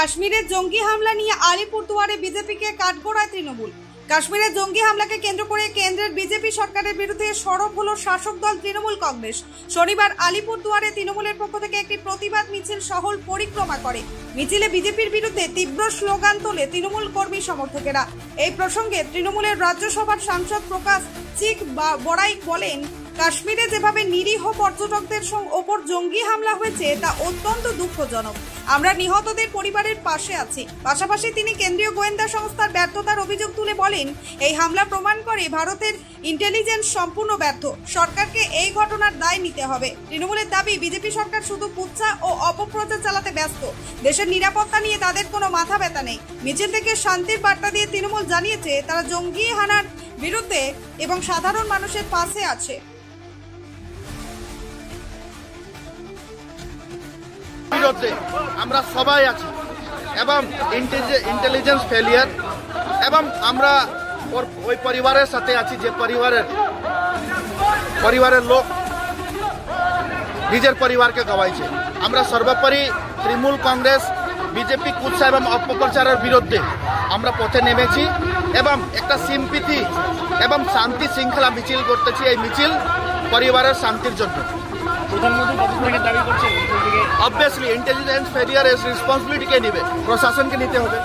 কাশ্মীরের জঙ্গি হামলা নিয়ে আলিপুরদুয়ারে বিজেপিকে কাঠগড়ায় তৃণমূল। কাশ্মীরের জঙ্গি হামলাকে কেন্দ্র করে কেন্দ্রের বিজেপি সরকারের বিরুদ্ধে সরব হলো শাসক দল তৃণমূল কংগ্রেস। শনিবার আলিপুরদুয়ারে তৃণমূলের পক্ষ থেকে একটি প্রতিবাদ মিছিল শহর পরিক্রমা করে। মিছিলে বিজেপির বিরুদ্ধে তীব্র স্লোগান তোলে তৃণমূল কর্মী সমর্থকেরা। এই প্রসঙ্গে তৃণমূলের রাজ্যসভার সাংসদ প্রকাশ চিক বড়াই বলেন, কাশ্মীরে যেভাবে নিরীহ পর্যটকদের ওপর জঙ্গি হামলা হয়েছে তা অত্যন্ত দুঃখজনক। আমরা নিহতদের পরিবারের পাশে আছি। পাশাপাশি তিনি কেন্দ্রীয় গোয়েন্দা সংস্থার ব্যর্থতার অভিযোগ তুলে বলেন, এই হামলা প্রমাণ করে ভারতের ইন্টেলিজেন্স সম্পূর্ণ ব্যর্থ। সরকারকে এই ঘটনার দায় নিতে হবে। তৃণমূলের দাবি, বিজেপি সরকার শুধু কুৎসা ও অপপ্রচার চালাতে ব্যস্ত। দেশের নিরাপত্তা নিয়ে তাদের কোনো মাথা ব্যথা নেই। মিছিল থেকে শান্তির বার্তা দিয়ে তৃণমূল জানিয়েছে তারা জঙ্গি হানার বিরুদ্ধে এবং সাধারণ মানুষের পাশে আছে। বিরুদ্ধে আমরা সবাই আছি এবং ইন্টেলিজেন্স ফেলিয়ার এবং আমরা ওই পরিবারের সাথে আছি যে পরিবারের লোক নিজের পরিবারকে গওয়াইছে। আমরা সর্বোপরি তৃণমূল কংগ্রেস বিজেপি কুৎসা এবং অপপ্রচারের বিরুদ্ধে আমরা পথে নেমেছি এবং একটা সিম্পিথি এবং শান্তি শৃঙ্খলা মিছিল করতেছি। এই মিছিল পরিবারের শান্তির জন্য। অবভিয়াসলি ইন্টেলিজেন্স ফেলিয়ার রেসপন্সিবিলিটি কে নিবে, প্রশাসনকে নিতে হবে।